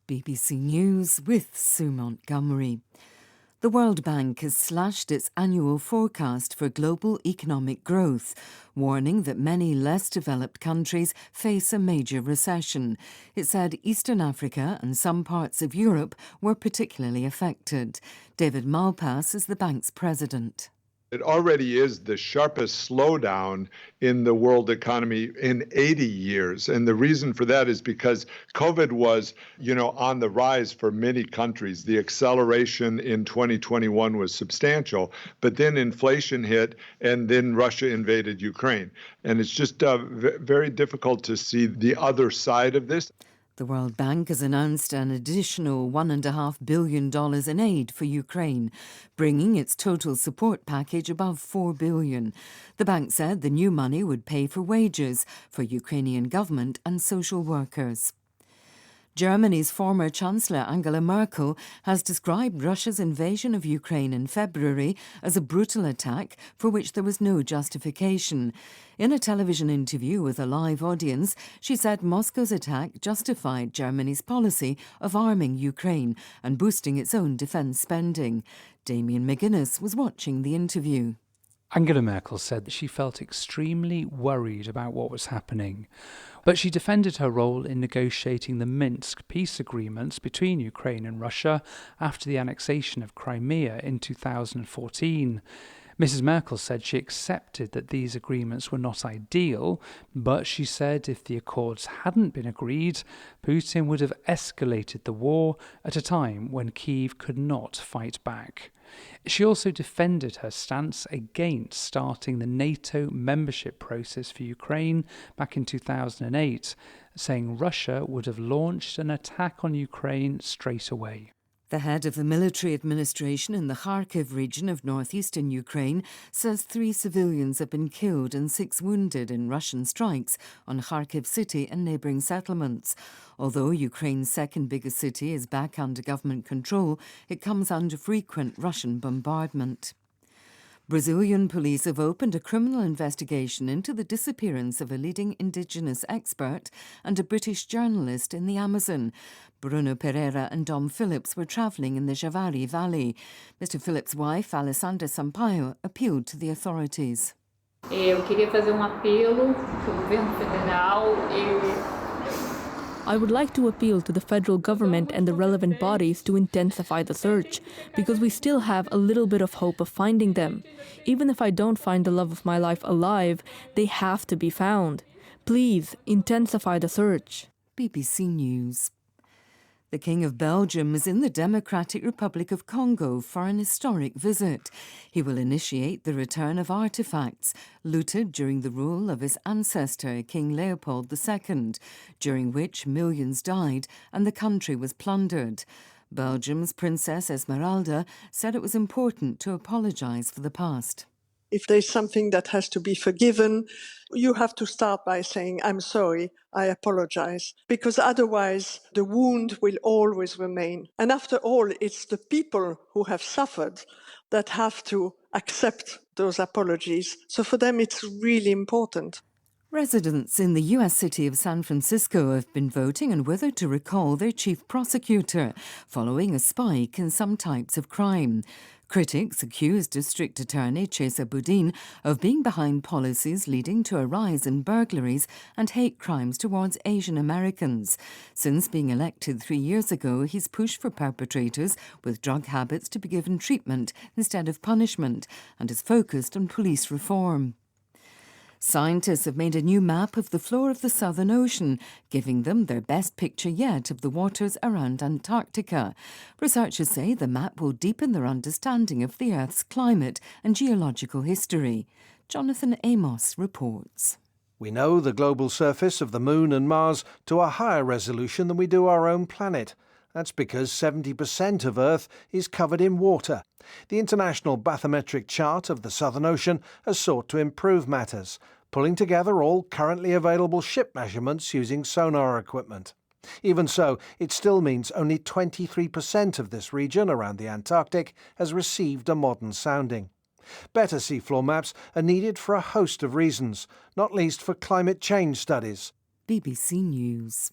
BBC News with Sue Montgomery. The World Bank has slashed its annual forecast for global economic growth, warning that many less developed countries face a major recession. It said Eastern Africa and some parts of Europe were particularly affected. David Malpass is the bank's president. It already is the sharpest slowdown in the world economy in 80 years. And the reason for that is because COVID was, on the rise for many countries. The acceleration in 2021 was substantial, but then inflation hit and then Russia invaded Ukraine. And it's just very difficult to see the other side of this. The World Bank has announced an additional $1.5 billion in aid for Ukraine, bringing its total support package above $4 billion. The bank said the new money would pay for wages for Ukrainian government and social workers. Germany's former Chancellor Angela Merkel has described Russia's invasion of Ukraine in February as a brutal attack for which there was no justification. In a television interview with a live audience, she said Moscow's attack justified Germany's policy of arming Ukraine and boosting its own defence spending. Damien McGuinness was watching the interview. Angela Merkel said that she felt extremely worried about what was happening, but she defended her role in negotiating the Minsk peace agreements between Ukraine and Russia after the annexation of Crimea in 2014. Mrs. Merkel said she accepted that these agreements were not ideal, but she said if the accords hadn't been agreed, Putin would have escalated the war at a time when Kyiv could not fight back. She also defended her stance against starting the NATO membership process for Ukraine back in 2008, saying Russia would have launched an attack on Ukraine straight away. The head of the military administration in the Kharkiv region of northeastern Ukraine says 3 civilians have been killed and 6 wounded in Russian strikes on Kharkiv city and neighbouring settlements. Although Ukraine's second biggest city is back under government control, it comes under frequent Russian bombardment. Brazilian police have opened a criminal investigation into the disappearance of a leading indigenous expert and a British journalist in the Amazon. Bruno Pereira and Dom Phillips were travelling in the Javari Valley. Mr. Phillips' wife, Alessandra Sampaio, appealed to the authorities. Eu queria fazer apelo para o governo federal. I would like to appeal to the federal government and the relevant bodies to intensify the search, because we still have a little bit of hope of finding them. Even if I don't find the love of my life alive, they have to be found. Please, intensify the search. BBC News. The King of Belgium is in the Democratic Republic of Congo for an historic visit. He will initiate the return of artefacts looted during the rule of his ancestor, King Leopold II, during which millions died and the country was plundered. Belgium's Princess Esmeralda said it was important to apologise for the past. If there's something that has to be forgiven, you have to start by saying, I'm sorry, I apologize, because otherwise the wound will always remain. And after all, it's the people who have suffered that have to accept those apologies. So for them, it's really important. Residents in the U.S. city of San Francisco have been voting on whether to recall their chief prosecutor following a spike in some types of crime. Critics accuse District Attorney Chesa Boudin of being behind policies leading to a rise in burglaries and hate crimes towards Asian Americans. Since being elected 3 years ago, he's pushed for perpetrators with drug habits to be given treatment instead of punishment and is focused on police reform. Scientists have made a new map of the floor of the Southern Ocean, giving them their best picture yet of the waters around Antarctica. Researchers say the map will deepen their understanding of the Earth's climate and geological history. Jonathan Amos reports. We know the global surface of the Moon and Mars to a higher resolution than we do our own planet. That's because 70% of Earth is covered in water. The International Bathymetric Chart of the Southern Ocean has sought to improve matters, pulling together all currently available ship measurements using sonar equipment. Even so, it still means only 23% of this region around the Antarctic has received a modern sounding. Better seafloor maps are needed for a host of reasons, not least for climate change studies. BBC News.